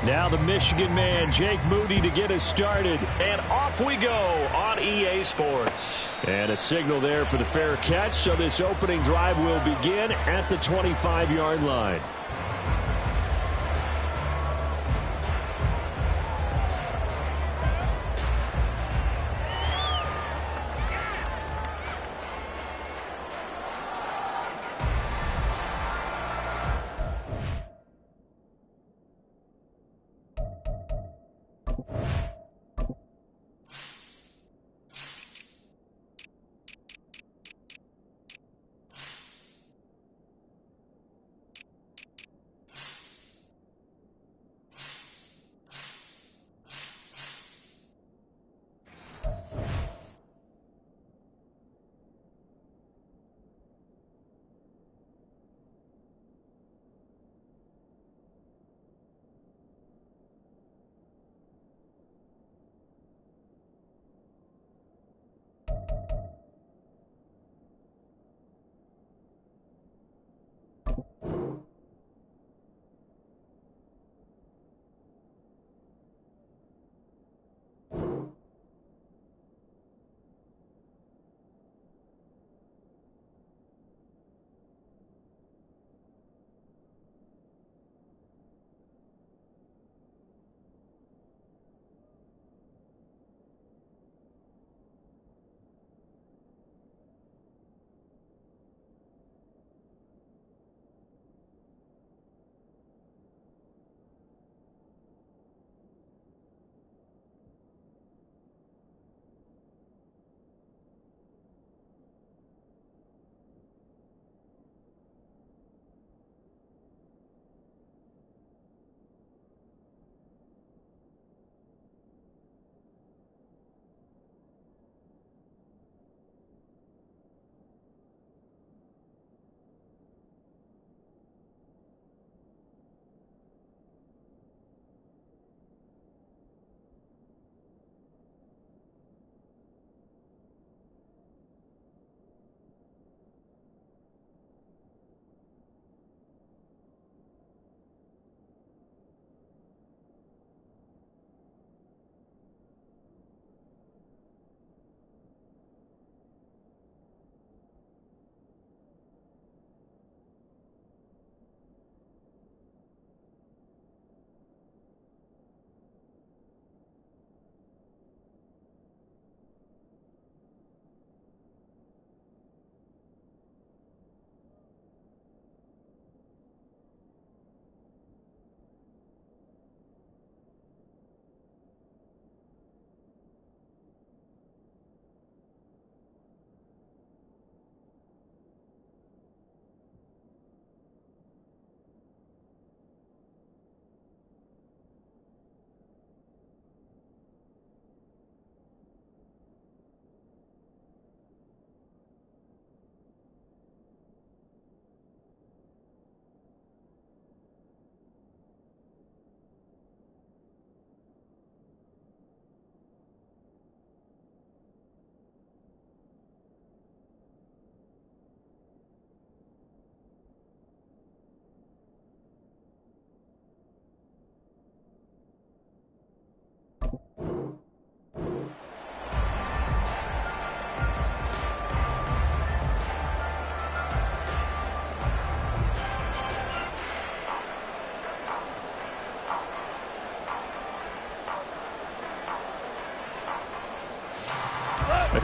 Now the Michigan man, Jake Moody, to get us started. And off we go on EA Sports. And a signal there for the fair catch, so this opening drive will begin at the 25-yard line.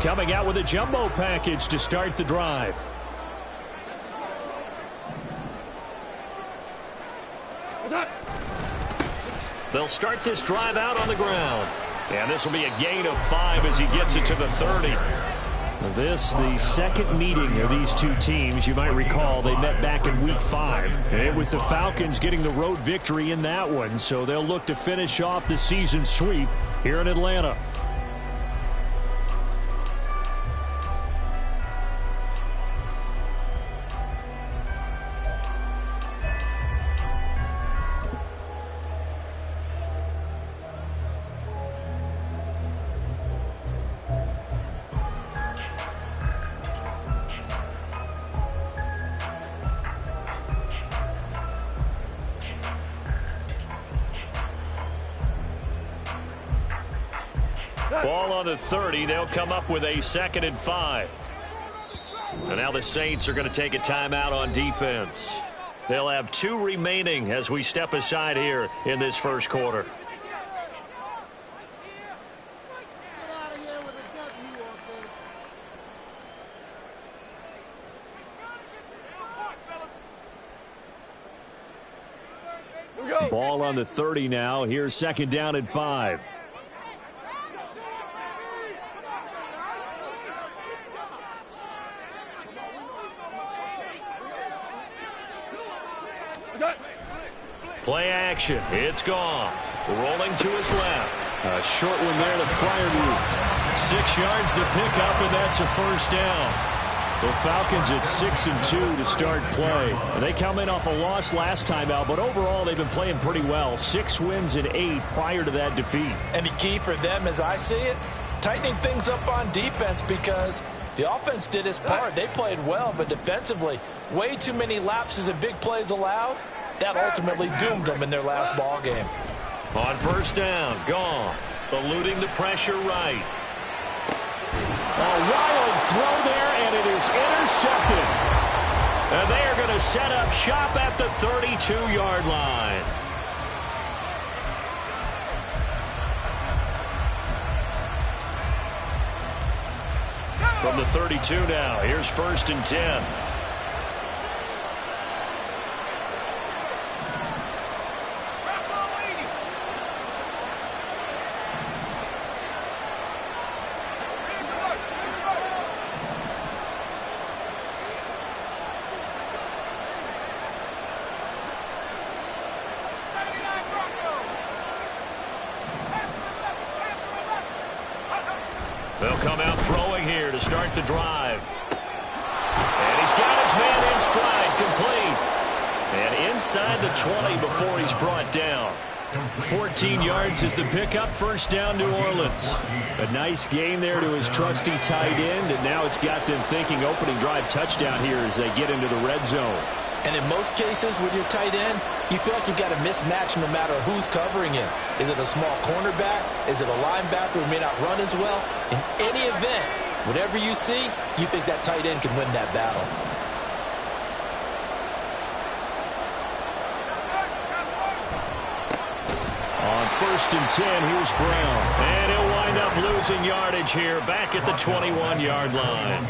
Coming out with a jumbo package to start the drive. They'll start this drive out on the ground. And this will be a gain of 5 as he gets it to the 30. This, the second meeting of these two teams. You might recall they met back in Week 5. And it was the Falcons getting the road victory in that one. So they'll look to finish off the season sweep here in Atlanta. Ball on the 30. They'll come up with a 2nd and 5. And now the Saints are going to take a timeout on defense. They'll have 2 remaining as we step aside here in this first quarter. Ball on the 30 now. Here's 2nd down and 5. Play action. It's Goff. Rolling to his left. A short one there to Freiermuth. 6 yards to pick up, and that's a 1st down. The Falcons at 6-2 to start play. And they come in off a loss last time out, but overall they've been playing pretty well. 6 wins and 8 prior to that defeat. And the key for them, as I see it, tightening things up on defense, because the offense did its part. They played well, but defensively, way too many lapses and big plays allowed. That ultimately doomed them in their last ball game. On 1st down, Goff eluding the pressure right. A wild throw there, and it is intercepted. And they are going to set up shop at the 32-yard line. From the 32 now, here's 1st and 10. They'll come out throwing here to start the drive. And he's got his man in stride, complete. And inside the 20 before he's brought down. 14 yards is the pickup. 1st down, New Orleans. A nice gain there to his trusty tight end, and now it's got them thinking opening drive touchdown here as they get into the red zone. And in most cases with your tight end, you feel like you've got a mismatch no matter who's covering him. Is it a small cornerback? Is it a linebacker who may not run as well? In any event, whatever you see, you think that tight end can win that battle. On 1st and 10, here's Brown. And he'll wind up losing yardage here back at the 21-yard line.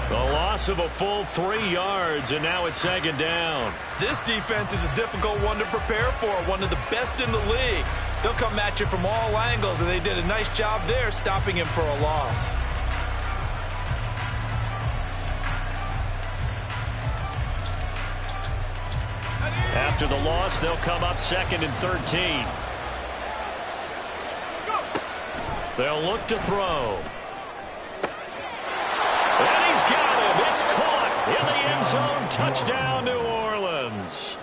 The loss of a full 3 yards, and now it's 2nd down. This defense is a difficult one to prepare for, one of the best in the league. They'll come at you from all angles, and they did a nice job there stopping him for a loss. After the loss, they'll come up 2nd and 13. They'll look to throw. And he's got him. It's caught in the end zone. Touchdown, New Orleans.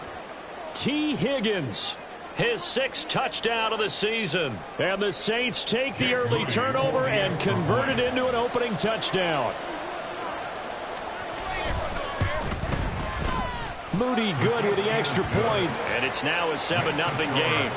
T. Higgins. His 6th touchdown of the season. And the Saints take the early turnover and convert it into an opening touchdown. Moody good with the extra point. And it's now a 7-0 game.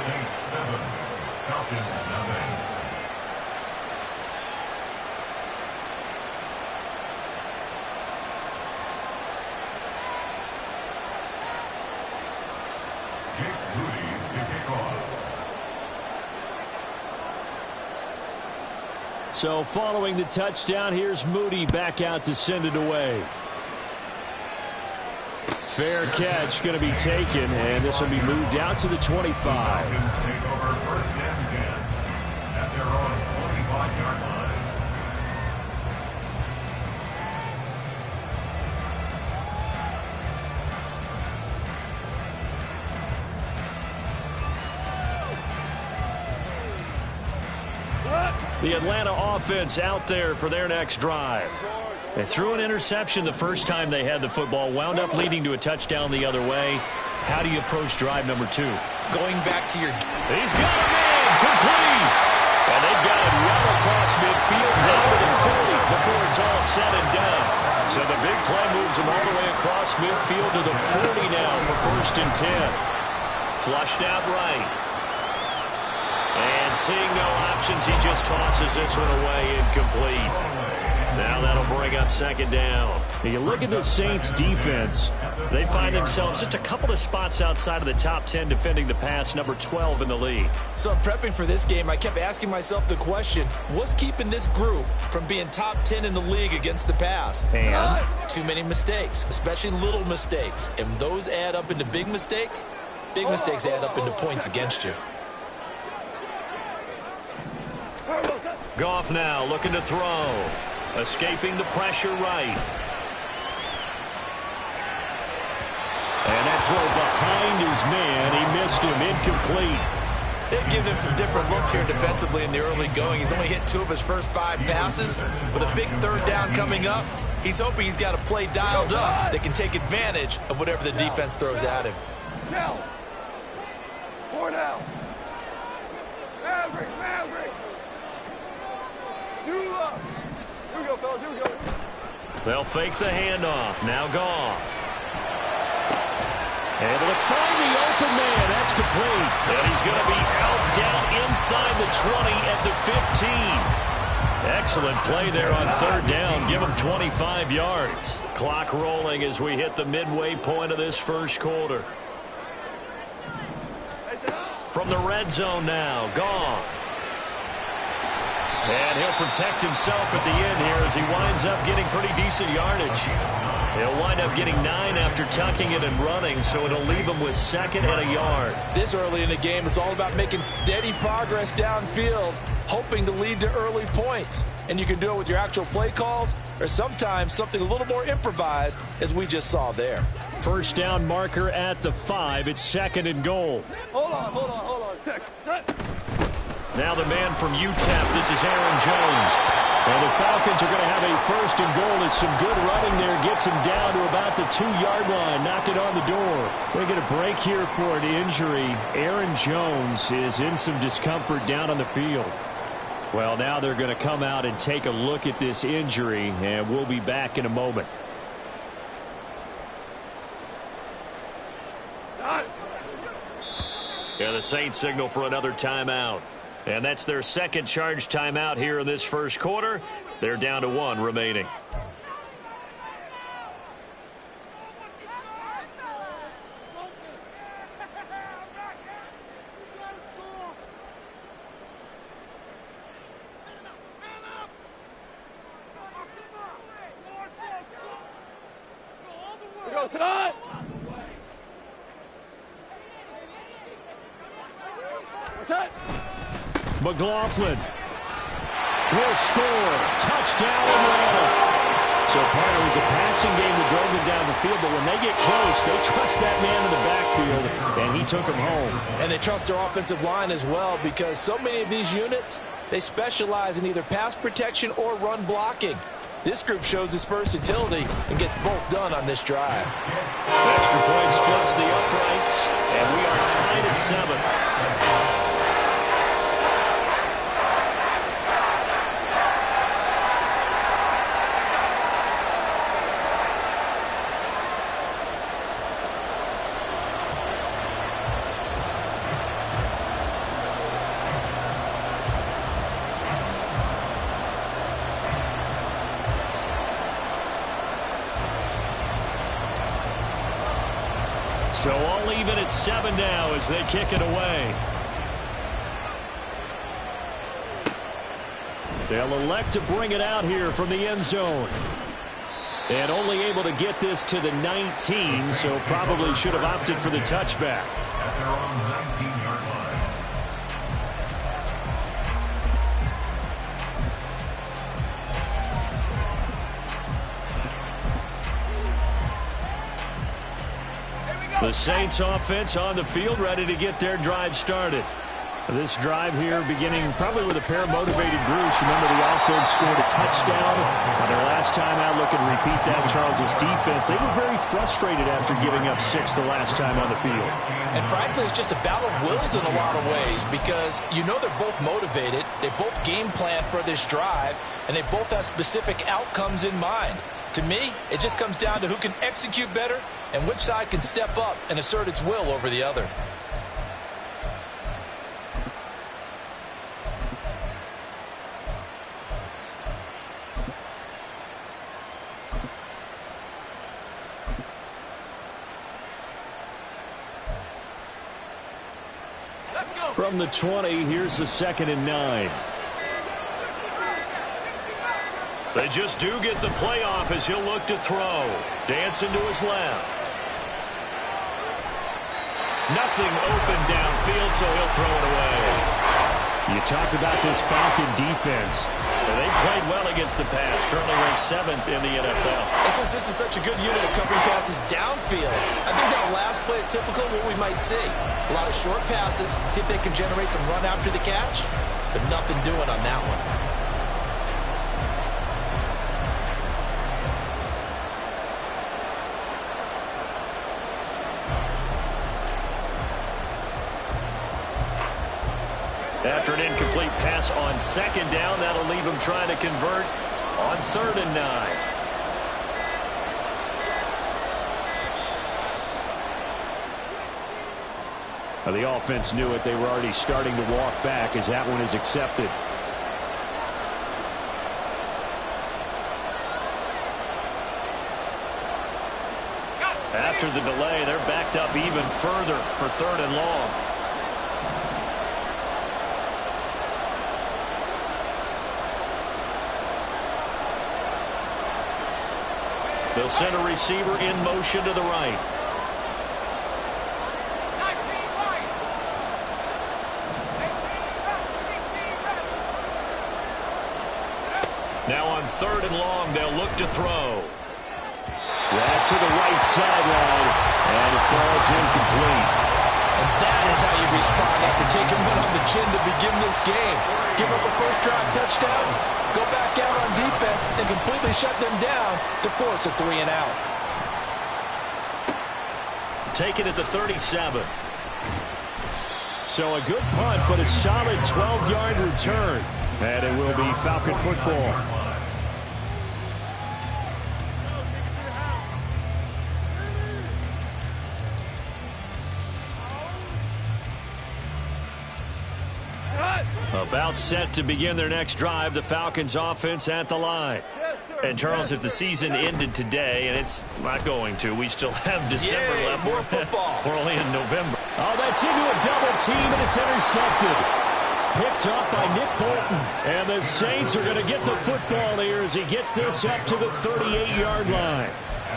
So following the touchdown, here's Moody back out to send it away. Fair catch going to be taken, and this will be moved out to the 25. Falcons take over 1st and 10 at their own 25-yard line. The Atlanta offense out there for their next drive. They threw an interception the first time they had the football, wound up leading to a touchdown the other way. How do you approach drive number 2? Going back to your... He's got a man, complete. And they've got it well across midfield down to the 40 before it's all said and done. So the big play moves him all the way across midfield to the 40 now for 1st and 10. Flushed out right. And seeing no options, he just tosses this one away incomplete. Now that'll bring up second down. You look at the Saints defense. They find themselves just a couple of spots outside of the top 10 defending the pass, number 12 in the league. So I'm prepping for this game. I kept asking myself the question, what's keeping this group from being top 10 in the league against the pass? And too many mistakes, especially little mistakes. And those add up into big mistakes. Big mistakes add up into points against you. Goff now looking to throw. Escaping the pressure right. And that throw behind his man. He missed him. Incomplete. They've given him some different looks here defensively in the early going. He's only hit 2 of his first 5 passes. With a big third down coming up, he's hoping he's got a play dialed up that can take advantage of whatever the defense throws at him. Now. 4 now. Maverick. New up. Here we go, fellas. Here we go. They'll fake the handoff. Now Goff. Able to find the open man. That's complete. And he's going to be out down inside the 20 at the 15. Excellent play there on third down. Give him 25 yards. Clock rolling as we hit the midway point of this first quarter. From the red zone now, Goff. And he'll protect himself at the end here as he winds up getting pretty decent yardage. He'll wind up getting 9 after tucking it and running, so it'll leave him with 2nd and a yard. This early in the game, it's all about making steady progress downfield, hoping to lead to early points. And you can do it with your actual play calls or sometimes something a little more improvised, as we just saw there. First down marker at the 5. It's 2nd and goal. Hold on. Now the man from UTEP, this is Aaron Jones. And the Falcons are going to have a 1st and goal. It's some good running there. Gets him down to about the 2-yard line. Knock it on the door. We're going to get a break here for an injury. Aaron Jones is in some discomfort down on the field. Well, now they're going to come out and take a look at this injury, and we'll be back in a moment. Yeah, the Saints signal for another timeout. And that's their 2nd charge timeout here in this first quarter. They're down to 1 remaining. We go tonight. What's that? McLaughlin will score. Touchdown, Atlanta. So part of it was a passing game that drove them down the field, but when they get close, they trust that man in the backfield, and he took them home. And they trust their offensive line as well, because so many of these units, they specialize in either pass protection or run blocking. This group shows its versatility and gets both done on this drive. Extra point splits the uprights, and we are tied at 7. So all even at 7 now as they kick it away. They'll elect to bring it out here from the end zone. And only able to get this to the 19, so probably should have opted for the touchback. At their own 19-yard line. The Saints offense on the field, ready to get their drive started. This drive here beginning probably with a pair of motivated groups. Remember, the offense scored a touchdown on their last time out. Looking to repeat that. Charles's defense, they were very frustrated after giving up 6 the last time on the field. And frankly, it's just a battle of wills in a lot of ways, because you know they're both motivated, they both game plan for this drive, and they both have specific outcomes in mind. To me, it just comes down to who can execute better and which side can step up and assert its will over the other. From the 20, here's the 2nd and 9. They just do get the play off as he'll look to throw. Dancing to his left. Nothing open downfield, so he'll throw it away. You talk about this Falcon defense. They played well against the pass. Currently ranked 7th in the NFL. Since this is such a good unit of covering passes downfield, I think that last play is typical of what we might see. A lot of short passes, see if they can generate some run after the catch, but nothing doing on that one. After an incomplete pass on 2nd down, that'll leave him trying to convert on 3rd and 9. The offense knew it. They were already starting to walk back as that one is accepted. After the delay, they're backed up even further for 3rd and long. They'll send a receiver in motion to the right. Now on 3rd and long, they'll look to throw. Right to the right sideline, and it falls incomplete. And that is how you respond after taking one on the chin to begin this game. Give up a first drive touchdown, go back out on defense, and completely shut them down to force a 3 and out. Take it at the 37. So a good punt, but a solid 12-yard return. And it will be Falcon football. About set to begin their next drive, the Falcons offense at the line. And Charles, if the season ended today, and it's not going to, we still have December left. More football. We're only in November. Oh, that's into a double team, and it's intercepted. Picked up by Nick Bolton. And the Saints are going to get the football here as he gets this up to the 38-yard line.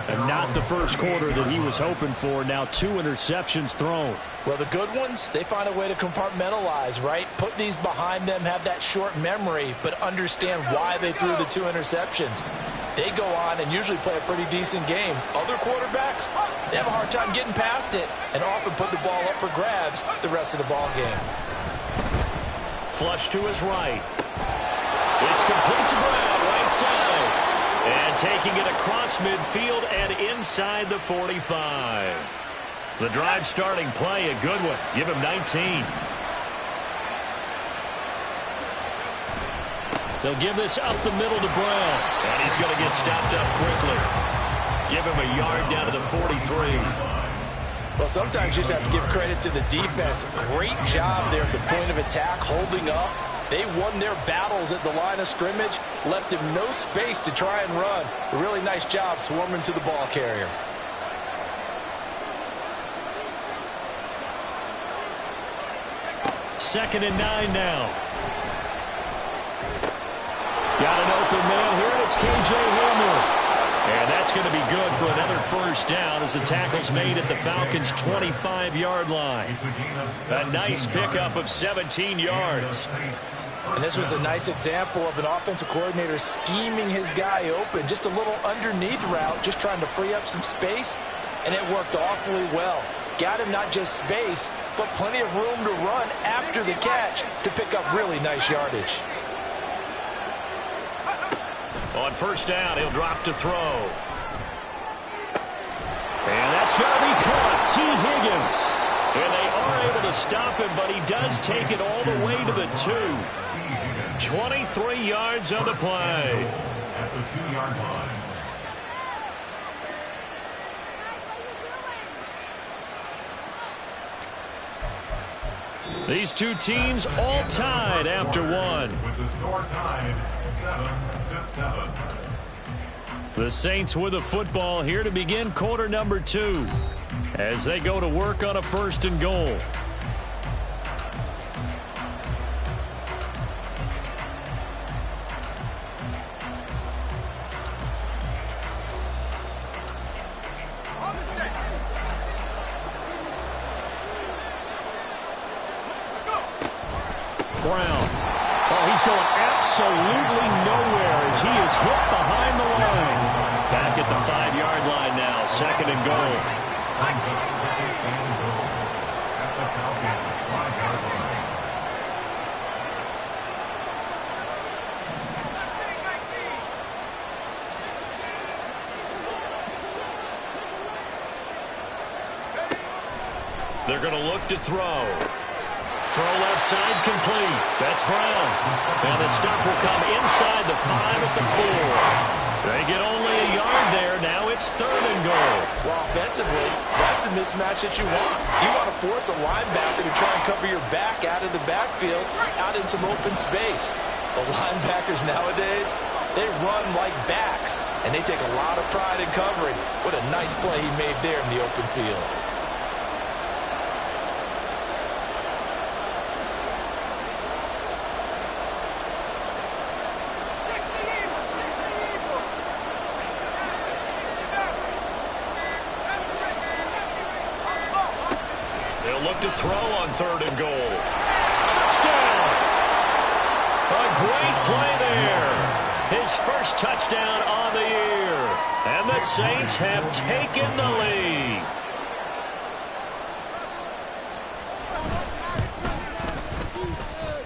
And not the first quarter that he was hoping for. Now 2 interceptions thrown. Well, the good ones, they find a way to compartmentalize, right? Put these behind them, have that short memory, but understand why they threw the 2 interceptions. They go on and usually play a pretty decent game. Other quarterbacks, they have a hard time getting past it and often put the ball up for grabs the rest of the ball game. Flush to his right. It's complete to Brown, right side. And taking it across midfield and inside the 45. The drive starting play, a good one. Give him 19. They'll give this up the middle to Brown. And he's going to get stopped up quickly. Give him a yard down to the 43. Well, sometimes you just have to give credit to the defense. Great job there at the point of attack, holding up. They won their battles at the line of scrimmage, left him no space to try and run. A really nice job swarming to the ball carrier. Second and 9 now. Got an open man here, and it's K.J. Hamler. And that's going to be good for another first down as the tackle's made at the Falcons' 25-yard line. A nice pickup of 17 yards. And this was a nice example of an offensive coordinator scheming his guy open. Just a little underneath route, just trying to free up some space, and it worked awfully well. Got him not just space, but plenty of room to run after the catch to pick up really nice yardage. On first down, he'll drop to throw. And that's going to be caught. T. Higgins. And they are able to stop him, but he does take it all the way to the 2. 23 yards on the play. At the 2-yard line. These two teams all tied after one. With the score tied 7-7. The Saints with the football here to begin quarter number 2 as they go to work on a 1st and goal. absolutely nowhere as he is hit behind the line. Back at the 5-yard line now, 2nd and goal. Brings up 2nd and goal at the Falcons' 5-yard line. They're going to look to throw. Throw left side complete. That's Brown. And the stop will come inside the 5 at the 4. They get only a yard there. Now it's 3rd and goal. Well, offensively, that's the mismatch that you want. You want to force a linebacker to try and cover your back out of the backfield, out in some open space. The linebackers nowadays, they run like backs, and they take a lot of pride in covering. What a nice play he made there in the open field. Look to throw on 3rd and goal. Touchdown! A great play there. His first touchdown on the year. And the Saints have taken the lead.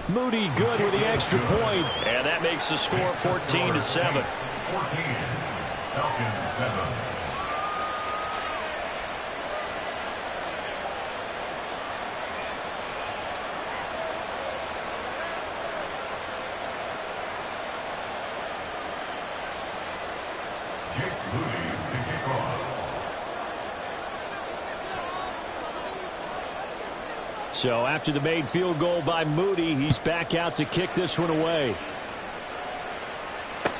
Moody good with the extra point. And that makes the score 14-7. 14. Falcons 7. So after the made field goal by Moody, he's back out to kick this one away.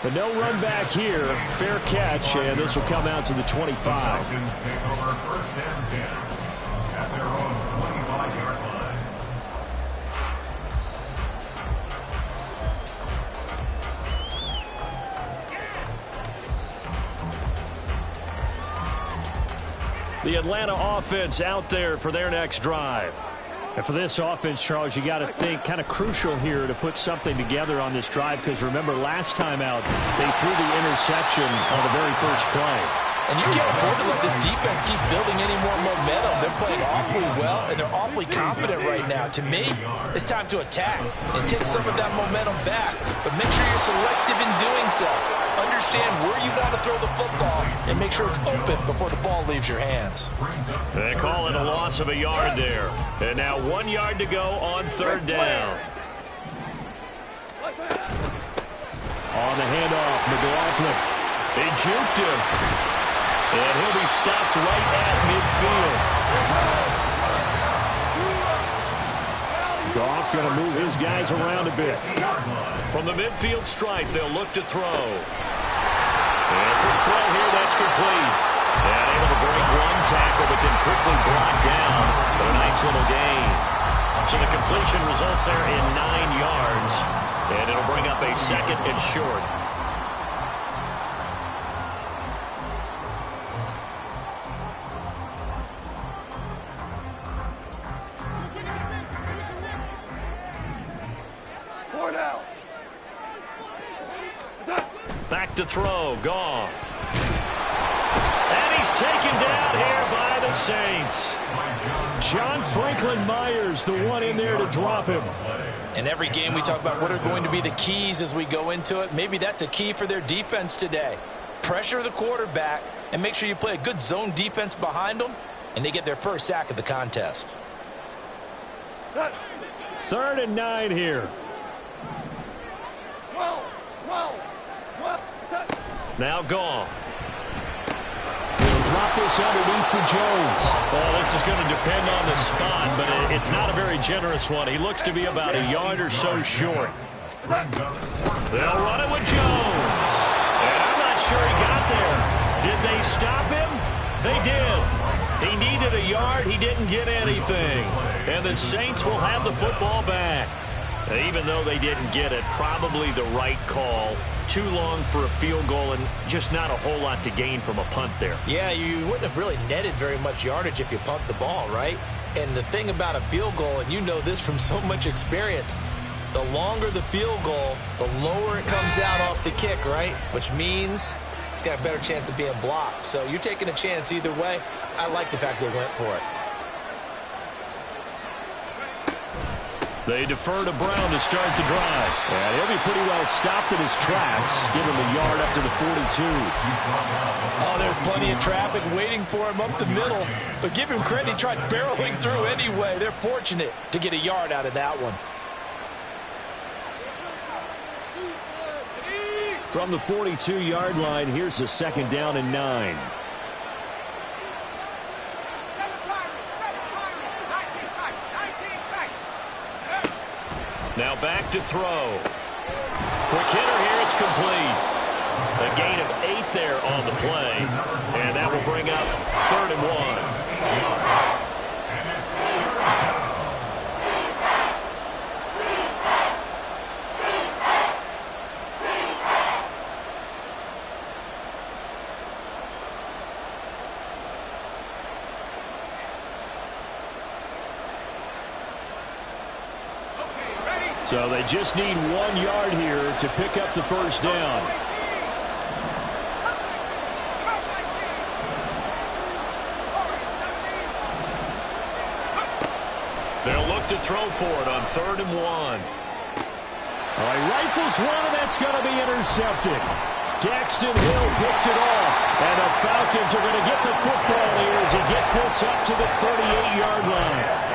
But no run back here. Fair catch, and this will come out to the 25. Falcons take over 1st and 10 at their own 25-yard line. The Atlanta offense out there for their next drive. And for this offense, Charles, you got to think kind of crucial here to put something together on this drive, because remember last time out they threw the interception on the very first play. And you can't afford to let this defense keep building any more momentum. They're playing awfully well, and they're awfully confident right now. To me, it's time to attack and take some of that momentum back. But make sure you're selective in doing so. Understand where you want to throw the football and make sure it's open before the ball leaves your hands. They call it a loss of a yard there. And now 1 yard to go on 3rd down. On the handoff, McLaughlin. They juked him. And he'll be stopped right at midfield. Goff going to move his guys around a bit. From the midfield stripe, they'll look to throw. And quick throw here, that's complete. And able to break one tackle, but then quickly brought down. But a nice little gain. So the completion results there in 9 yards. And it'll bring up a 2nd and short. Back to throw, Goff. And he's taken down here by the Saints. John Franklin Myers, the one in there to drop him. In every game we talk about what are going to be the keys as we go into it. Maybe that's a key for their defense today. Pressure the quarterback and make sure you play a good zone defense behind them, and they get their first sack of the contest. 3rd and 9 here. Now Goff. He'll drop this underneath for Jones. Well, this is going to depend on the spot, but it's not a very generous one. He looks to be about a yard or so short. They'll run it with Jones. And I'm not sure he got there. Did they stop him? They did. He needed a yard. He didn't get anything. And the Saints will have the football back. Even though they didn't get it, probably the right call. Too long for a field goal and just not a whole lot to gain from a punt there. Yeah, you wouldn't have really netted very much yardage if you pumped the ball, right? And the thing about a field goal, and you know this from so much experience, The longer the field goal, the lower it comes out off the kick, right? Which means it's got a better chance of being blocked. So you're taking a chance either way. I like the fact they went for it. They defer to Brown to start the drive. And he'll be pretty well stopped in his tracks. Give him a yard up to the 42. Oh, there's plenty of traffic waiting for him up the middle. But give him credit, he tried barreling through anyway. They're fortunate to get a yard out of that one. From the 42-yard line, here's a 2nd down and 9. Now back to throw. Quick hitter here, it's complete. A gain of 8 there on the play. And that will bring up 3rd and 1. So they just need 1 yard here to pick up the 1st down. They'll look to throw for it on 3rd and 1. All right, rifles one, and that's going to be intercepted. Daxton Hill picks it off, and the Falcons are going to get the football here as he gets this up to the 38-yard line.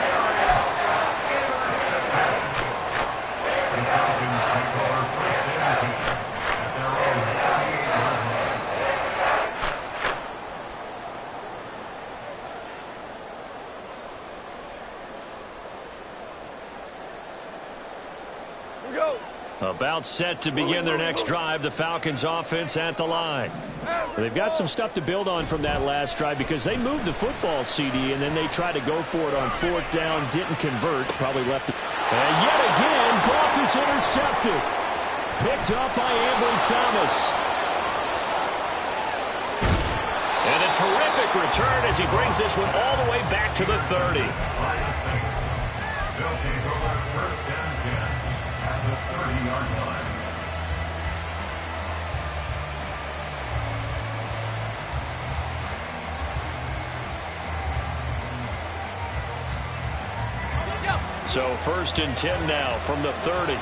About set to begin their next drive, the Falcons offense at the line. They've got some stuff to build on from that last drive because they moved the football, CD, and then they tried to go for it on 4th down, didn't convert, probably left it. And yet again, Goff is intercepted. Picked up by Ambry Thomas. And a terrific return as he brings this one all the way back to the 30. They'll take over 1st and 10 at the 30-yard line. So 1st and 10 now from the 30.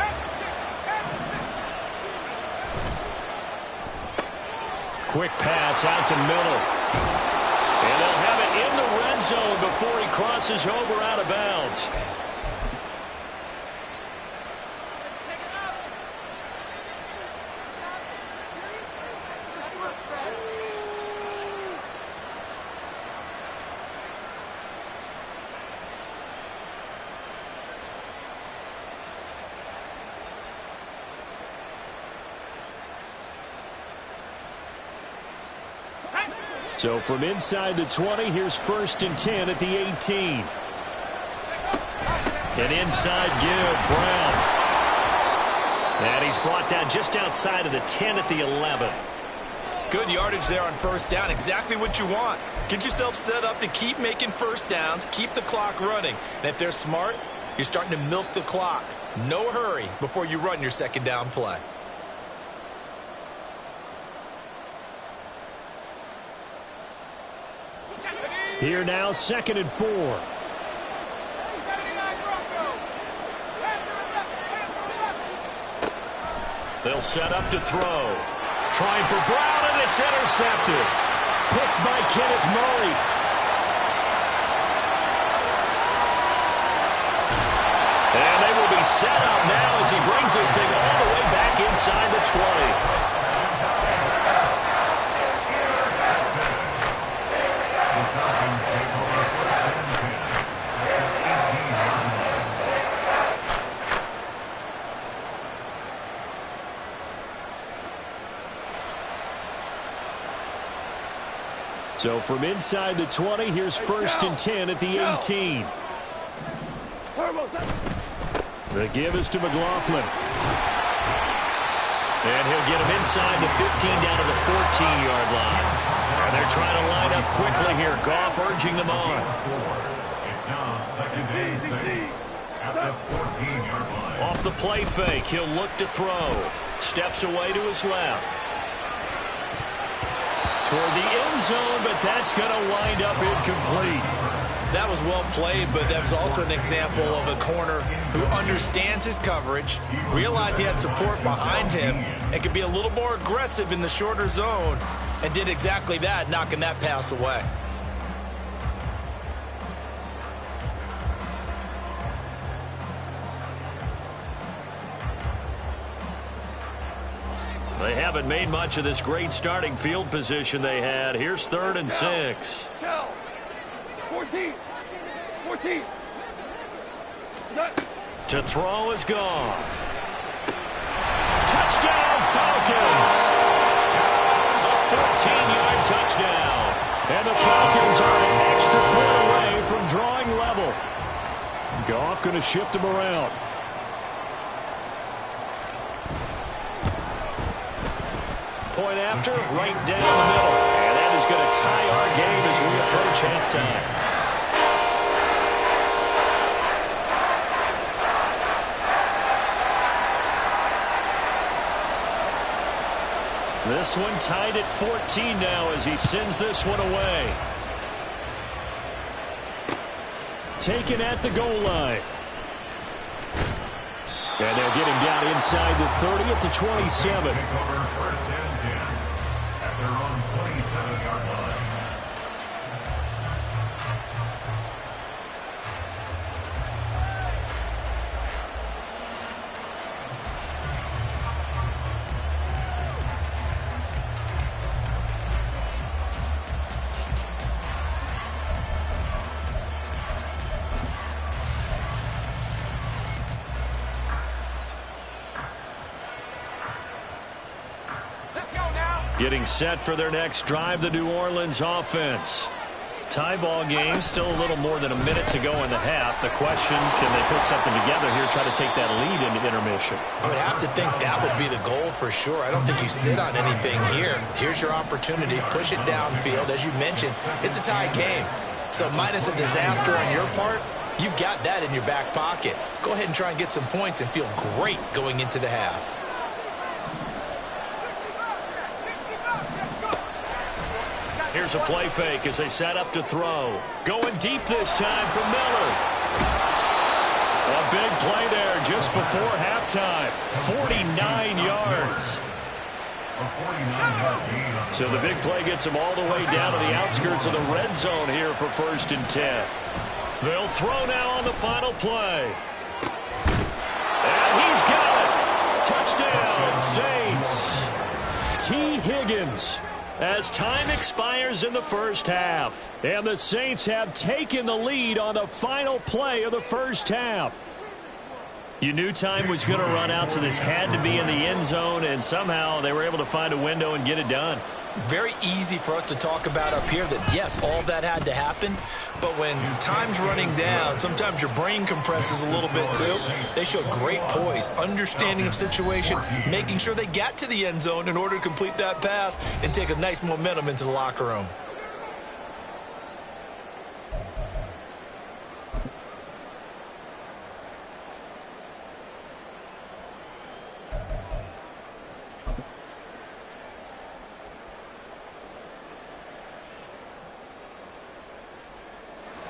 Quick pass out to Miller. And they'll have it in the red zone before he crosses over out of bounds. So from inside the 20, here's 1st and 10 at the 18. An inside give, Brown. And he's brought down just outside of the 10 at the 11. Good yardage there on 1st down. Exactly what you want. Get yourself set up to keep making 1st downs, keep the clock running. And if they're smart, you're starting to milk the clock. No hurry before you run your 2nd down play. Here now, 2nd and 4. They'll set up to throw. Trying for Brown, and it's intercepted. Picked by Kenneth Murray. And they will be set up now as he brings this thing all the way back inside the 20. So from inside the 20, here's 1st and 10 at the 18. The give is to McLaughlin. And he'll get him inside the 15 down to the 14-yard line. And they're trying to line up quickly here. Goff urging them on. It's now 2nd and 6 at the 14-yard line. Off the play fake, he'll look to throw. Steps away to his left. Toward the end zone, but that's going to wind up incomplete. That was well played, but that was also an example of a corner who understands his coverage, realized he had support behind him, and could be a little more aggressive in the shorter zone, and did exactly that, knocking that pass away. They haven't made much of this great starting field position they had. Here's 3rd and 6. 14. To throw is Goff. Touchdown, Falcons! A 14-yard touchdown. And the Falcons are an extra point away from drawing level. Goff going to shift him around. Point after, right down the middle. And that is going to tie our game as we approach halftime. This one tied at 14 now as he sends this one away. Taken at the goal line. And they'll get him down inside the 30 at the 27. Take over 1st and 10 at their own 27-yard line. Getting set for their next drive, the New Orleans offense. Tie ball game, still a little more than a minute to go in the half. The question, can they put something together here, try to take that lead into intermission? I would have to think that would be the goal for sure. I don't think you sit on anything here. Here's your opportunity. Push it downfield. As you mentioned, it's a tie game. So minus a disaster on your part, you've got that in your back pocket. Go ahead and try and get some points and feel great going into the half. Here's a play fake as they set up to throw. Going deep this time for Miller. A big play there just before halftime. 49 yards. A 49-yard gain. So the big play gets them all the way down to the outskirts of the red zone here for 1st and 10. They'll throw now on the final play. And he's got it. Touchdown, Saints. T. Higgins. As time expires in the first half. And the Saints have taken the lead on the final play of the first half. You knew time was going to run out, so this had to be in the end zone, and somehow they were able to find a window and get it done. Very easy for us to talk about up here that, yes, all that had to happen, but when time's running down, sometimes your brain compresses a little bit too. They showed great poise, understanding of situation, making sure they got to the end zone in order to complete that pass and take a nice momentum into the locker room.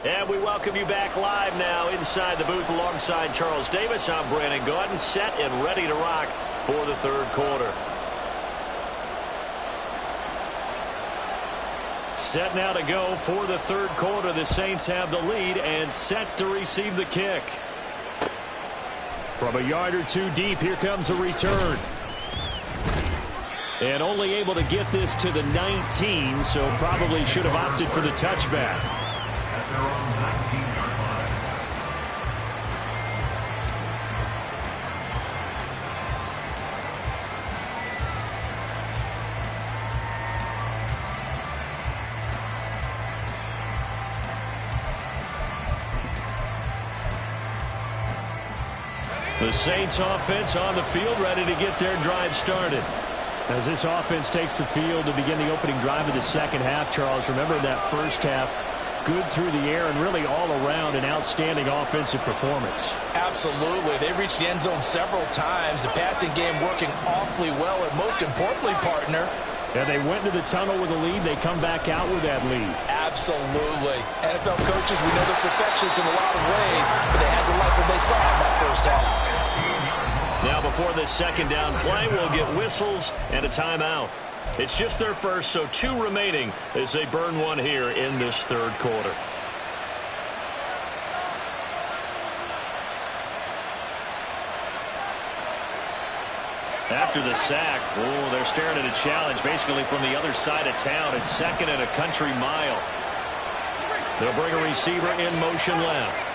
And we welcome you back live now inside the booth alongside Charles Davis. I'm Brandon Gaudin, set and ready to rock for the 3rd quarter. Set now to go for the 3rd quarter. The Saints have the lead and set to receive the kick. From a yard or two deep, here comes a return. And only able to get this to the 19, so probably should have opted for the touchback. At their own 19-yard line. The Saints offense on the field, ready to get their drive started. As this offense takes the field to begin the opening drive of the second half, Charles, remember that first half, good through the air and really all around an outstanding offensive performance. Absolutely. They reached the end zone several times. The passing game working awfully well, and most importantly, partner, and they went into the tunnel with a lead. They come back out with that lead. Absolutely. NFL coaches, we know they're perfectionists in a lot of ways, but they had to like what they saw in that first half. Now before this second down play, we'll get whistles and a timeout. It's just their first, so 2 remaining as they burn one here in this third quarter. After the sack, they're staring at a challenge basically from the other side of town. It's second and a country mile. They'll bring a receiver in motion left.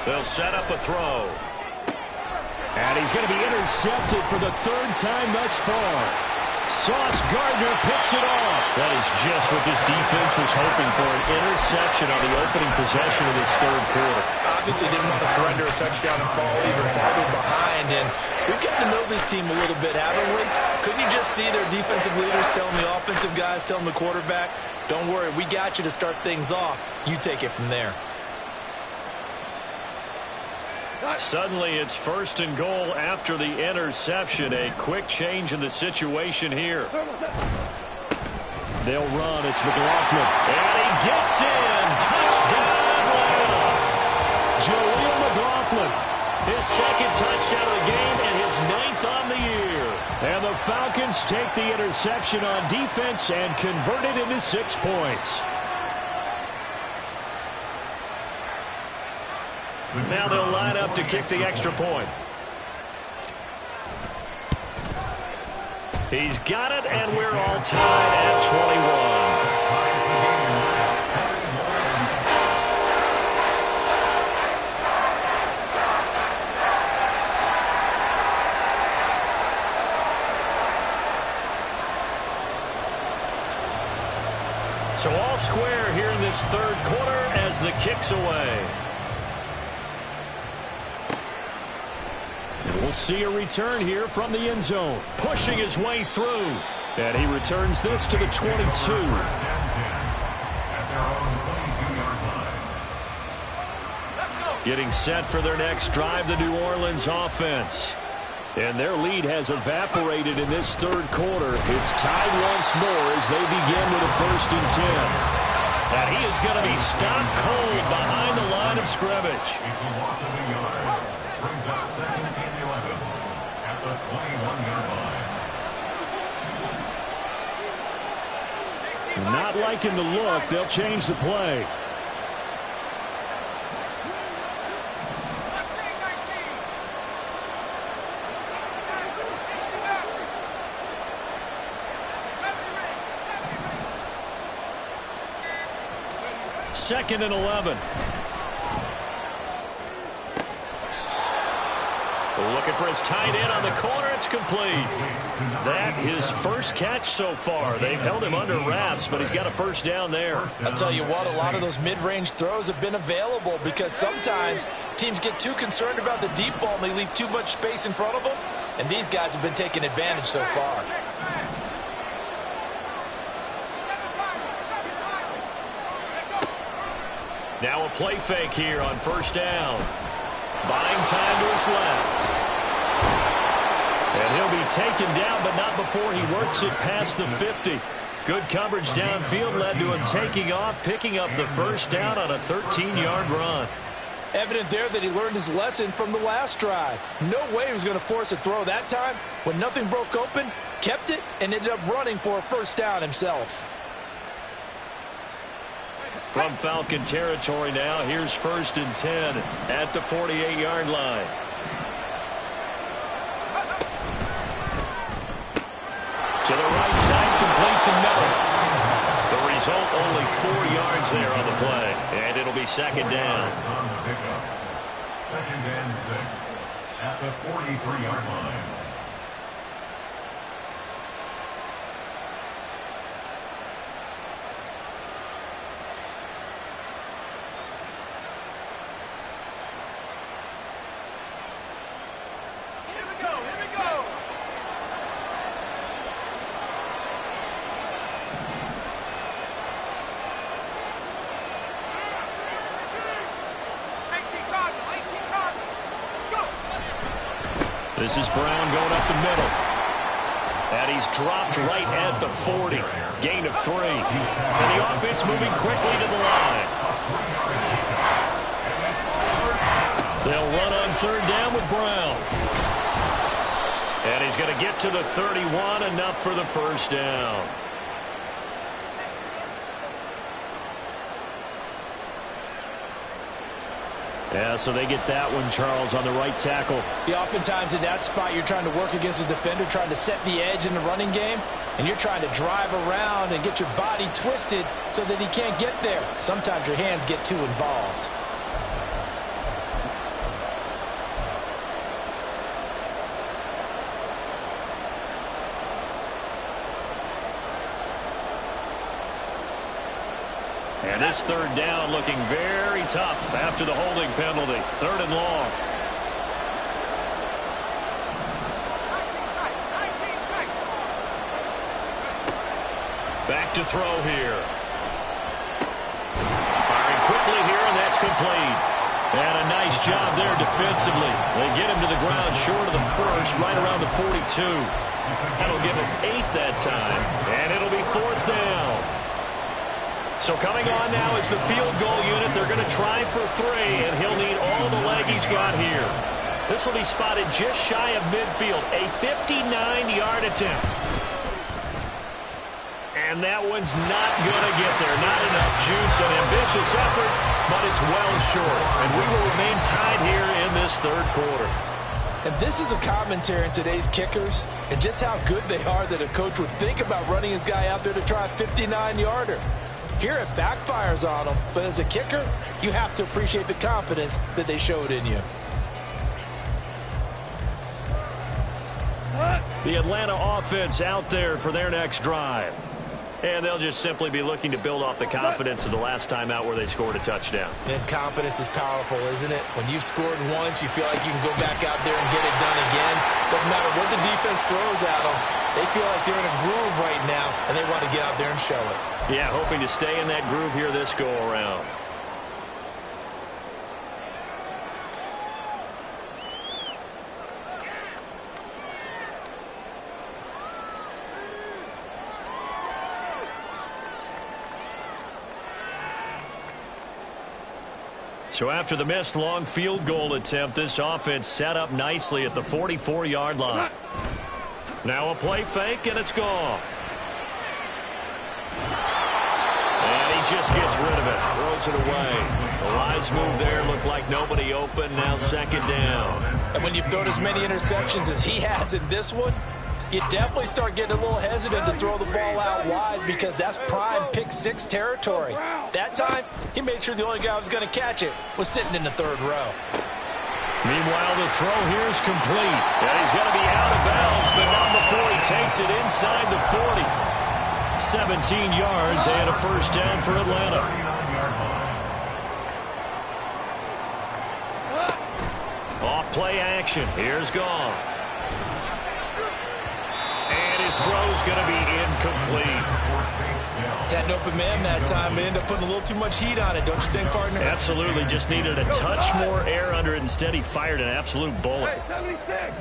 They'll set up a throw. And he's going to be intercepted for the 3rd time thus far. Sauce Gardner picks it off. That is just what this defense was hoping for, an interception on the opening possession of this third quarter. Obviously didn't want to surrender a touchdown and fall even farther behind. And we've gotten to know this team a little bit, haven't we? Couldn't you just see their defensive leaders telling the offensive guys, telling the quarterback, don't worry, we got you to start things off. You take it from there. Suddenly it's 1st and goal after the interception. A quick change in the situation here. They'll run. It's McLaughlin. And he gets in. Touchdown Atlanta. Jaleel McLaughlin. His 2nd touchdown of the game and his 9th on the year. And the Falcons take the interception on defense and convert it into 6 points. Now they'll line up to kick the extra point. He's got it, and we're all tied at 21. So all square here in this third quarter as the kick's away. We'll see a return here from the end zone. Pushing his way through. And he returns this to the 22. Getting set for their next drive, the New Orleans offense. And their lead has evaporated in this third quarter. It's tied once more as they begin with a 1st and 10. And he is going to be stopped cold behind the line of scrimmage. It's a loss of a yard. Brings up 2nd and 11 at the 21-yard line. Not liking the look. They'll change the play. Second and 11. Looking for his tight end on the corner. It's complete. That his first catch so far. They've held him under wraps, but he's got a 1st down there. I'll tell you what, a lot of those mid-range throws have been available because sometimes teams get too concerned about the deep ball and they leave too much space in front of them, and these guys have been taking advantage so far. Now a play fake here on 1st down. Buying time to his left. And he'll be taken down, but not before he works it past the 50. Good coverage downfield led to him taking off, picking up the 1st down on a 13-yard run. Evident there that he learned his lesson from the last drive. No way he was going to force a throw that time. When nothing broke open, kept it, and ended up running for a 1st down himself. From Falcon territory now, here's 1st and 10 at the 48-yard line. To the right side, complete to Miller. The result, only 4 yards there on the play, and it'll be 2nd down. On the pickup. 2nd and 6 at the 43-yard line. This is Brown going up the middle. And he's dropped right at the 40. Gain of 3. And the offense moving quickly to the line. They'll run on third down with Brown. And he's going to get to the 31, enough for the first down. Yeah, so they get that one, Charles, on the right tackle. Yeah, oftentimes in that spot, you're trying to work against a defender, trying to set the edge in the running game, and you're trying to drive around and get your body twisted so that he can't get there. Sometimes your hands get too involved. And this third down looking very tough after the holding penalty. 3rd and long. Back to throw here. Firing quickly here, and that's complete. And a nice job there defensively. They get him to the ground short of the first, right around the 42. That'll give him 8 that time, and it'll be 4th down. So coming on now is the field goal unit. They're going to try for 3, and he'll need all the leg he's got here. This will be spotted just shy of midfield, a 59-yard attempt. And that one's not going to get there. Not enough juice, an ambitious effort, but it's well short. And we will remain tied here in this 3rd quarter. And this is a commentary on today's kickers and just how good they are that a coach would think about running his guy out there to try a 59-yarder. Here it backfires on them, but as a kicker, you have to appreciate the confidence that they showed in you. The Atlanta offense out there for their next drive. And they'll just simply be looking to build off the confidence of the last time out where they scored a touchdown. And confidence is powerful, isn't it? When you've scored once, you feel like you can go back out there and get it done again. Doesn't matter what the defense throws at them. They feel like they're in a groove right now, and they want to get out there and show it. Yeah, hoping to stay in that groove here this go-around. So after the missed long field goal attempt, this offense set up nicely at the 44-yard line. Now a play fake, and it's gone. And he just gets rid of it, throws it away. The lines move there, look like nobody open, now 2nd down. And when you've thrown as many interceptions as he has in this one, you definitely start getting a little hesitant to throw the ball out wide because that's prime pick 6 territory. That time, he made sure the only guy who was going to catch it was sitting in the 3rd row. Meanwhile, the throw here is complete. And he's going to be out of bounds, but not before he takes it inside the 40. 17 yards and a first down for Atlanta. Off play action. Here's Goff. And his throw's going to be incomplete. Had an open man that time, but ended up putting a little too much heat on it, don't you think, partner? Absolutely. Just needed a touch more air under it. Instead, he fired an absolute bullet. 76.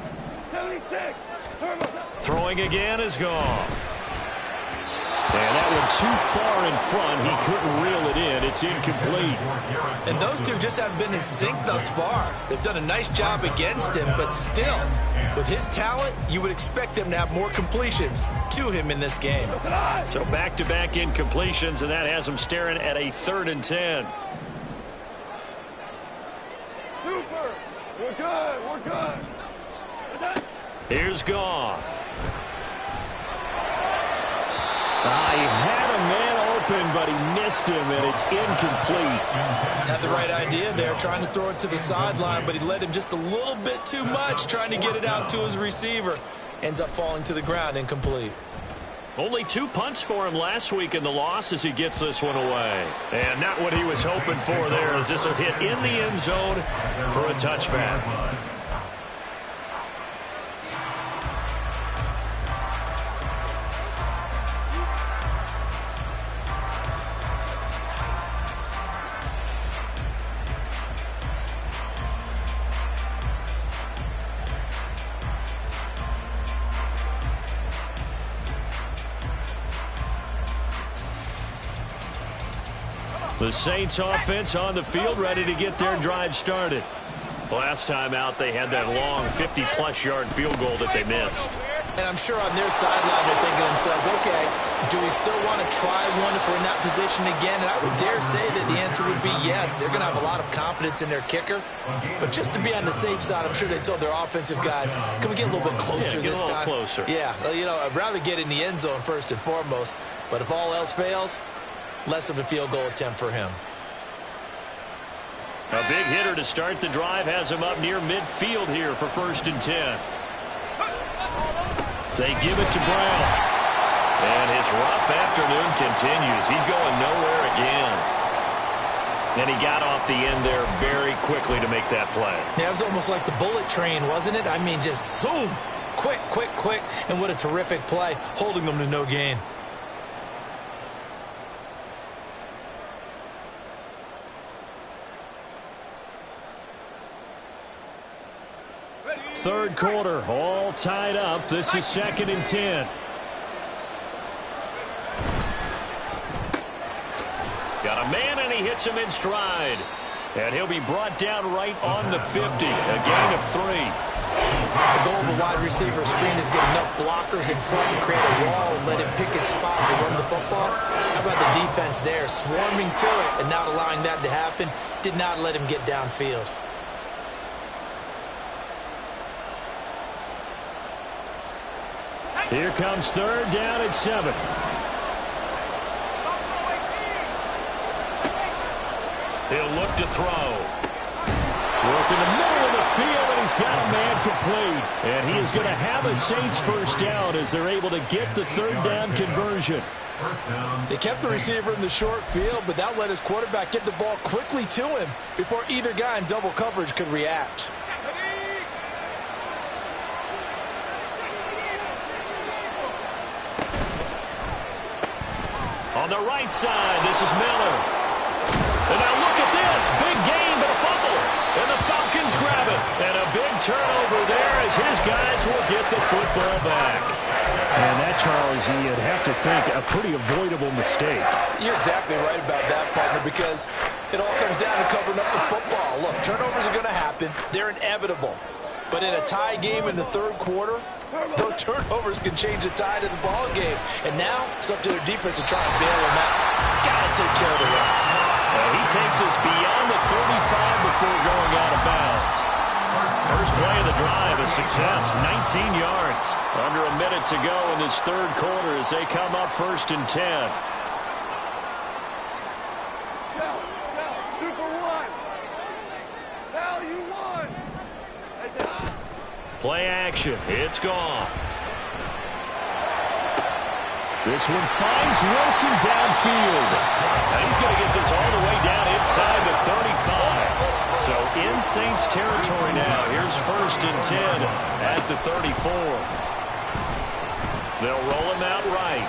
Throwing again is Goff. And that one too far in front. He couldn't reel it in. It's incomplete. And those two just haven't been in sync thus far. They've done a nice job against him, but still, with his talent, you would expect them to have more completions to him in this game. So back-to-back incompletions, and that has him staring at a 3rd and 10. Super. We're good. We're good. Here's Goff. He had a man open, but he missed him, and it's incomplete. Had the right idea there, trying to throw it to the sideline, but he led him just a little bit too much, trying to get it out to his receiver. Ends up falling to the ground, incomplete. Only 2 punts for him last week in the loss as he gets this one away. And not what he was hoping for there, as this will hit in the end zone for a touchback. The Saints offense on the field, ready to get their drive started. Last time out, they had that long 50-plus yard field goal that they missed. And I'm sure on their sideline they're thinking to themselves, okay, do we still want to try one if we're in that position again? And I would dare say that the answer would be yes. They're going to have a lot of confidence in their kicker. But just to be on the safe side, I'm sure they told their offensive guys, can we get a little bit closer this time? Closer. Yeah, well, you know, I'd rather get in the end zone first and foremost. But if all else fails, less of a field goal attempt for him. A big hitter to start the drive has him up near midfield here for 1st and 10. They give it to Brown. And his rough afternoon continues. He's going nowhere again. And he got off the end there very quickly to make that play. Yeah, it was almost like the bullet train, wasn't it? I mean, just zoom. Quick, quick, quick. And what a terrific play, holding them to no gain. Third quarter, all tied up. This is 2nd and 10. Got a man, and he hits him in stride. And he'll be brought down right on the 50. A gain of 3. The goal of a wide receiver screen is get enough blockers in front and create a wall and let him pick his spot to run the football. How about the defense there, swarming to it and not allowing that to happen? Did not let him get downfield. Here comes 3rd down at 7. He'll look to throw. Work in the middle of the field, and he's got a man complete. And he is going to have a Saints 1st down as they're able to get the 3rd down conversion. They kept the receiver in the short field, but that let his quarterback get the ball quickly to him before either guy in double coverage could react. On the right side, this is Miller. And now look at this. Big gain, but a fumble. And the Falcons grab it. And a big turnover there as his guys will get the football back. And that, Charles, you'd have to think a pretty avoidable mistake. You're exactly right about that, partner, because it all comes down to covering up the football. Look, turnovers are going to happen. They're inevitable. But in a tie game in the 3rd quarter, those turnovers can change the tide of the ball game. And now it's up to their defense to try and bail them out. Got to take care of the run. He takes us beyond the 35 before going out of bounds. First play of the drive, a success, 19 yards. Under a minute to go in this 3rd quarter as they come up 1st and 10. Super one. Now you won. Play action. It's Goff. This one finds Wilson downfield. Now he's going to get this all the way down inside the 35. So in Saints territory now. Here's 1st and 10 at the 34. They'll roll him out right.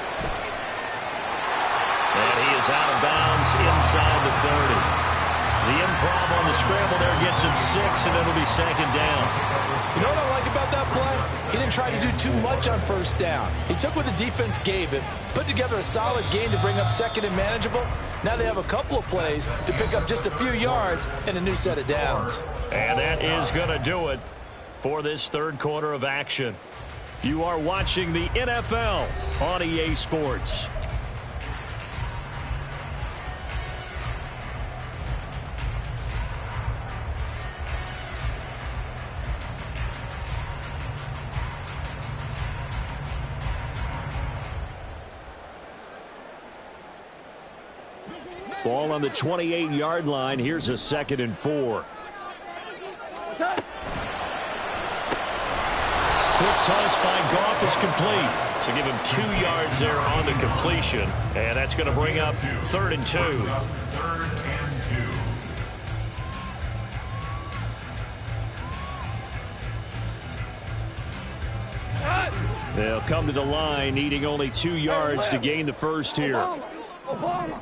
And he is out of bounds inside the 30. The improv on the scramble there gets him 6, and it'll be 2nd down. You know what I like about that play? He didn't try to do too much on 1st down. He took what the defense gave him, put together a solid game to bring up 2nd and manageable. Now they have a couple of plays to pick up just a few yards and a new set of downs. And that is going to do it for this 3rd quarter of action. You are watching the NFL on EA Sports. Ball on the 28-yard line. Here's a 2nd and 4. Quick toss by Goff is complete. So give him 2 yards there on the completion. And that's going to bring up 3rd and 2. 3rd and 2. They'll come to the line, needing only 2 yards to gain the first here. Obama.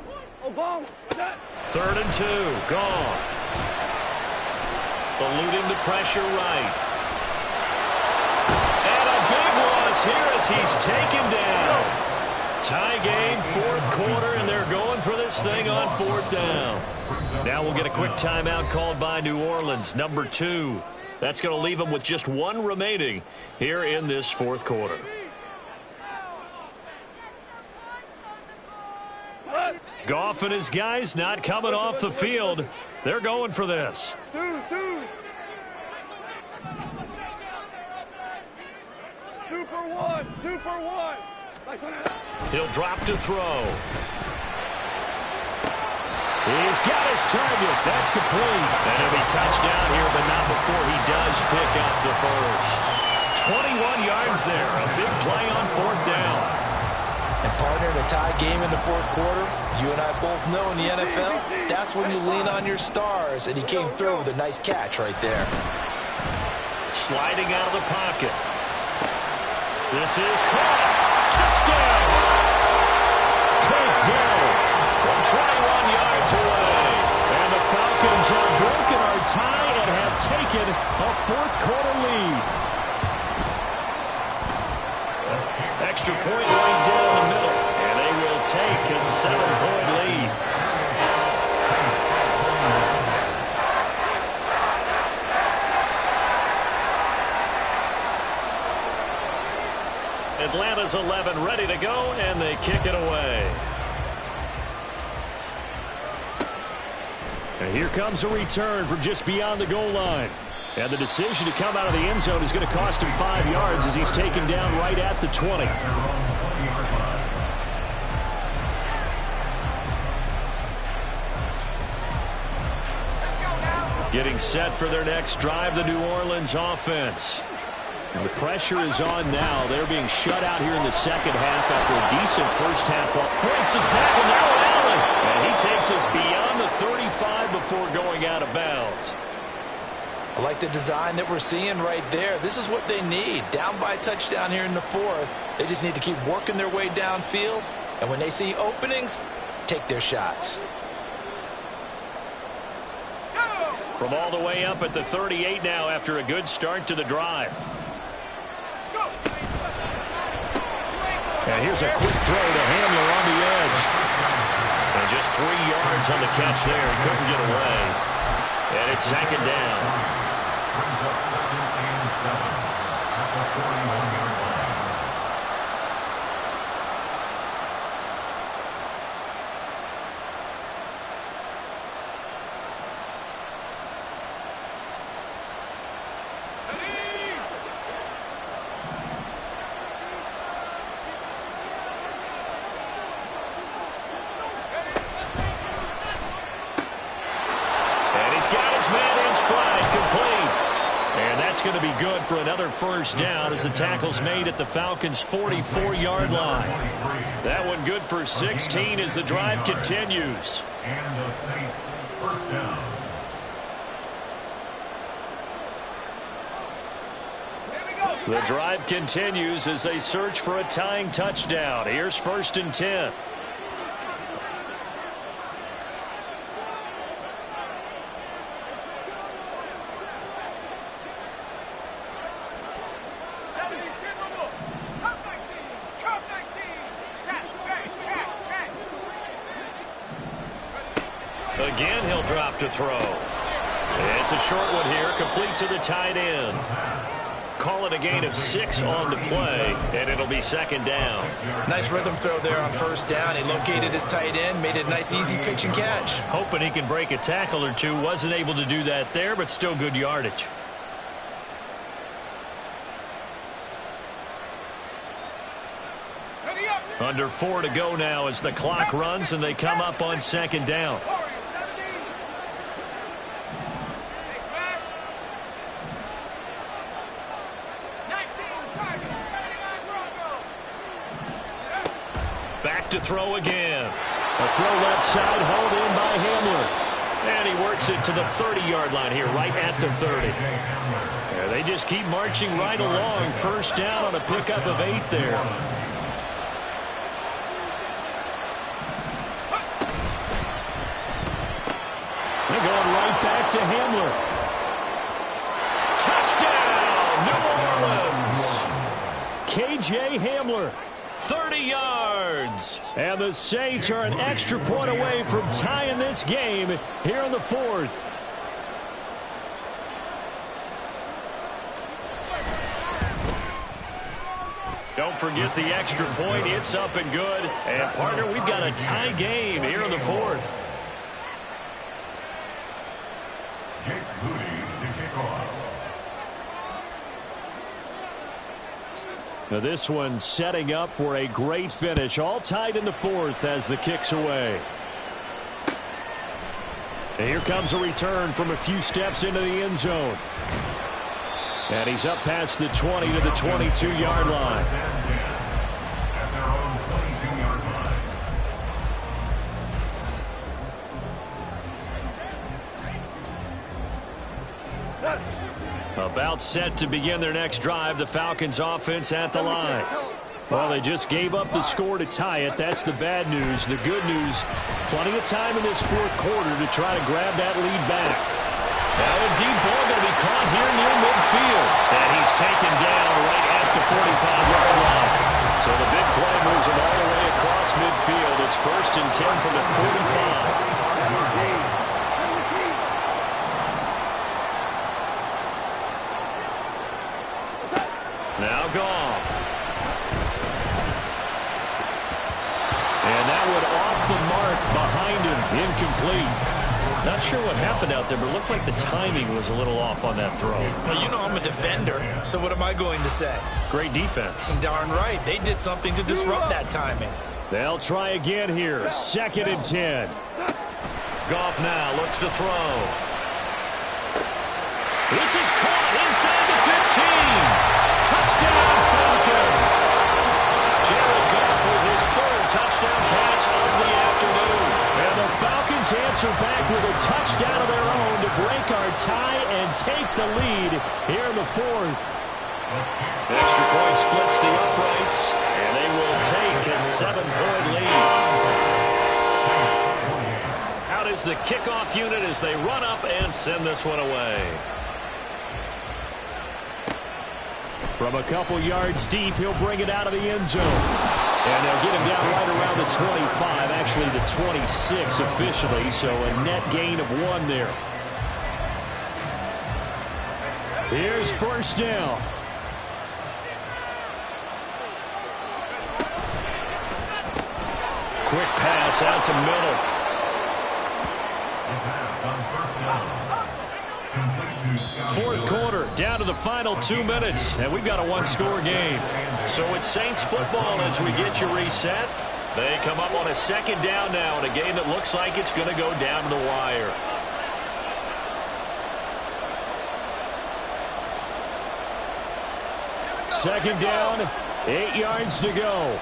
3rd and 2. Goff. Eluding the pressure right. And a big loss here as he's taken down. Tie game, fourth quarter, and they're going for this thing on fourth down. Now we'll get a quick timeout called by New Orleans, number 2. That's going to leave them with just 1 remaining here in this fourth quarter. Goff and his guys not coming off the field. They're going for this. Super one. He'll drop to throw. He's got his target. That's complete. And he'll be touchdown here, but not before he does pick up the first. 21 yards there. A big play on fourth down. And partner, in a tie game in the fourth quarter, you and I both know in the NFL, that's when you lean on your stars. And he came through with a nice catch right there. Sliding out of the pocket. This is caught. Touchdown! Takedown from 21 yards away. And the Falcons have broken our tie and have taken a fourth quarter lead. Extra point right down the middle. And they will take a 7-point lead. Atlanta's 11 ready to go, and they kick it away. And here comes a return from just beyond the goal line. And the decision to come out of the end zone is going to cost him 5 yards as he's taken down right at the 20. Getting set for their next drive, the New Orleans offense. And the pressure is on now. They're being shut out here in the second half after a decent first half. Breaks the tackle now, Allen. And he takes us beyond the 35 before going out of bounds. I like the design that we're seeing right there. This is what they need. Down by a touchdown here in the fourth. They just need to keep working their way downfield. And when they see openings, take their shots. From all the way up at the 38 now after a good start to the drive. And here's a quick throw to Hamler on the edge. And just 3 yards on the catch there. He couldn't get away. And it's second down. Brings up 2nd and 7 at the 41-yard line. Going to be good for another first down as the tackle's made at the Falcons' 44-yard line. That one good for 16 as the drive continues. And the Saints first down. The drive continues as they search for a tying touchdown. Here's 1st and 10. Again, he'll drop to throw. It's a short one here, complete to the tight end. Call it a gain of 6 on the play, and it'll be second down. Nice rhythm throw there on first down. He located his tight end, made it a nice, easy pitch and catch. Hoping he can break a tackle or two. Wasn't able to do that there, but still good yardage. Under 4 to go now as the clock runs and they come up on second down. Back to throw again. A throw left side, hauled in by Hamler. And he works it to the 30-yard line here, right at the 30. Yeah, they just keep marching right along. First down on a pickup of 8 there. They're going right back to Hamler. Touchdown, New Orleans! K.J. Hamler. 30 yards. And the Saints are an extra point away from tying this game here in the fourth. Don't forget the extra point. It's up and good. And, partner, we've got a tie game here in the fourth. Jake Moody to kick off. Now this one setting up for a great finish. All tied in the fourth as the kick's away. And here comes a return from a few steps into the end zone. And he's up past the 20 to the 22-yard line. At their own 22-yard line. About set to begin their next drive. The Falcons offense at the line. Well, they just gave up the score to tie it. That's the bad news. The good news, plenty of time in this fourth quarter to try to grab that lead back. Now a deep ball going to be caught here near midfield. And he's taken down right at the 45-yard line. So the big play moves him all the way across midfield. It's 1st and 10 from the 45. Now Goff. And that one off the mark behind him. Incomplete. Not sure what happened out there, but it looked like the timing was a little off on that throw. Well, you know I'm a defender, so what am I going to say? Great defense. Darn right. They did something to disrupt that timing. They'll try again here. 2nd and 10. Goff now looks to throw. This is caught inside the 15. Touchdown, Falcons. Jared Goff with his 3rd touchdown pass of the afternoon. And the Falcons answer back with a touchdown of their own to break our tie and take the lead here in the fourth. Extra point splits the uprights, and they will take a 7-point lead. Out is the kickoff unit as they run up and send this one away. From a couple yards deep, he'll bring it out of the end zone. And they'll get him down right around the 25, actually the 26 officially, so a net gain of 1 there. Here's 1st down. Quick pass out to middle. The pass on 1st down. Fourth quarter, down to the final 2 minutes, and we've got a 1-score game. So it's Saints football as we get you reset. They come up on a 2nd down now in a game that looks like it's going to go down to the wire. Second down, 8 yards to go.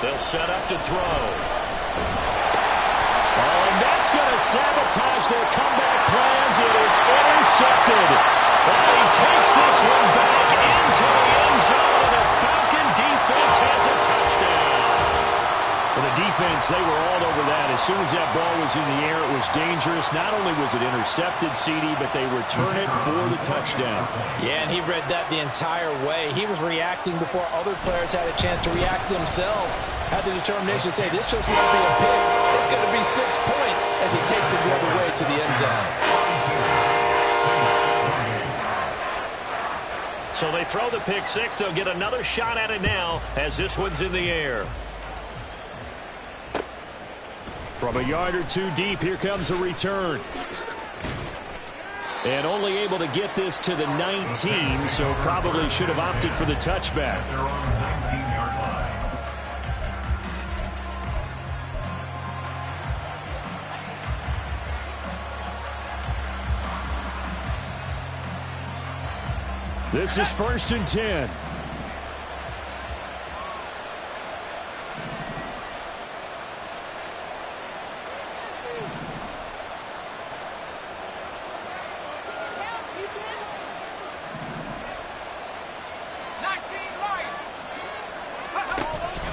They'll set up to throw. Oh, and that's going to sabotage their comeback plans. It is intercepted. Well, he takes this one back into the end zone, and the Falcon defense has a touchdown. Well, the defense, they were all over that. As soon as that ball was in the air, it was dangerous. Not only was it intercepted, CD, but they return it for the touchdown. Yeah, and he read that the entire way. He was reacting before other players had a chance to react themselves. Had the determination to say, this just won't be a pick. It's going to be 6 points as he takes it the other way to the end zone. So they throw the pick 6. They'll get another shot at it now as this one's in the air. From a yard or 2 deep, here comes a return. And only able to get this to the 19, so probably should have opted for the touchback. They're on the 19-yard line. This is 1st and 10.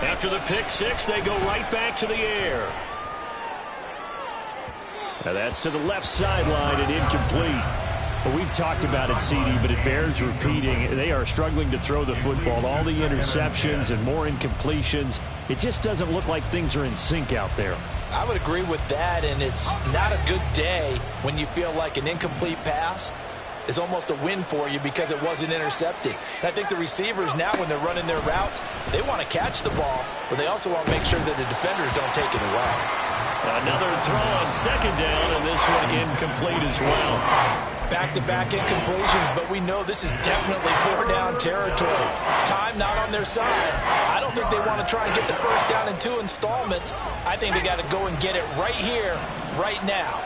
After the pick 6, they go right back to the air. Now that's to the left sideline and incomplete. Well, we've talked about it, CD, but it bears repeating. They are struggling to throw the football. All the interceptions and more incompletions. It just doesn't look like things are in sync out there. I would agree with that, and it's not a good day when you feel like an incomplete pass is almost a win for you because it wasn't intercepted. And I think the receivers now, when they're running their routes, they want to catch the ball, but they also want to make sure that the defenders don't take it away. Another throw on second down, and this one incomplete as well. Back-to-back incompletions, but we know this is definitely four-down territory. Time not on their side. I don't think they want to try and get the first down in 2 installments. I think they got to go and get it right here, right now.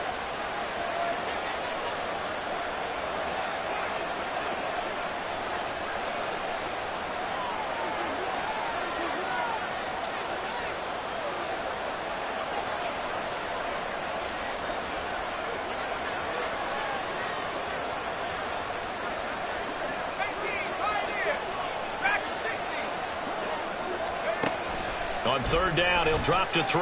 On third down, he'll drop to throw.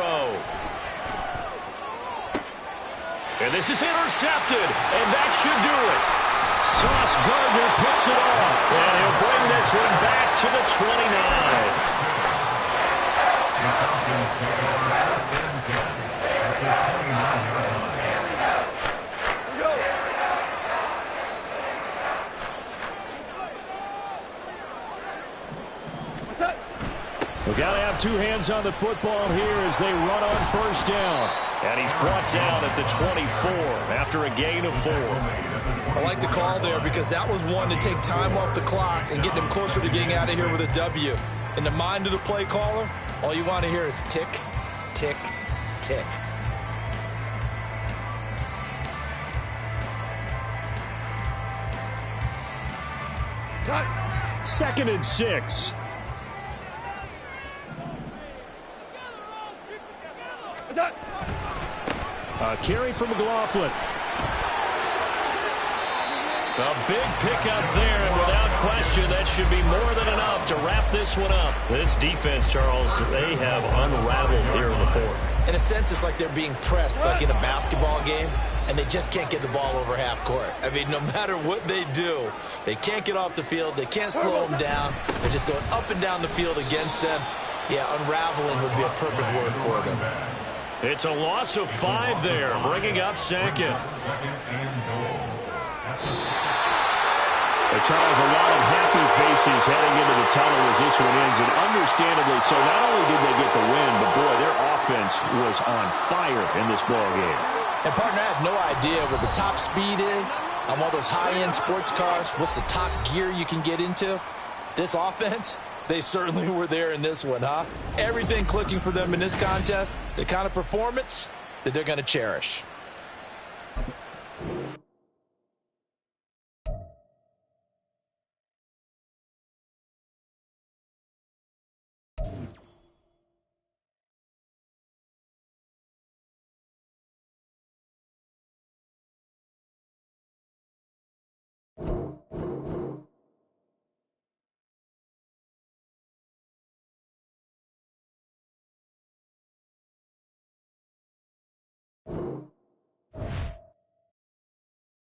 And this is intercepted, and that should do it. Sauce Gardner picks it off, and he'll bring this one back to the 29. The Falcons take over first and 10 at the 29-yard line. We've got to have 2 hands on the football here as they run on first down. And he's brought down at the 24 after a gain of 4. I like the call there because that was one to take time off the clock and get them closer to getting out of here with a W. In the mind of the play caller, all you want to hear is tick, tick, tick. Second and 6. A carry from McLaughlin. A big pickup there, and without question, that should be more than enough to wrap this one up. This defense, Charles, they have unraveled here in the fourth. In a sense, it's like they're being pressed, like in a basketball game, and they just can't get the ball over half court. I mean, no matter what they do, they can't get off the field. They can't slow them down. They're just going up and down the field against them. Yeah, unraveling would be a perfect word for them. It's a loss of 5 there, bringing up second. Charles, a lot of happy faces heading into the tunnel as this one ends, and understandably so. Not only did they get the win, but boy, their offense was on fire in this ball game. And partner, I have no idea what the top speed is on one of those high-end sports cars. What's the top gear you can get into? This offense, they certainly were there in this one, huh? Everything clicking for them in this contest, the kind of performance that they're going to cherish.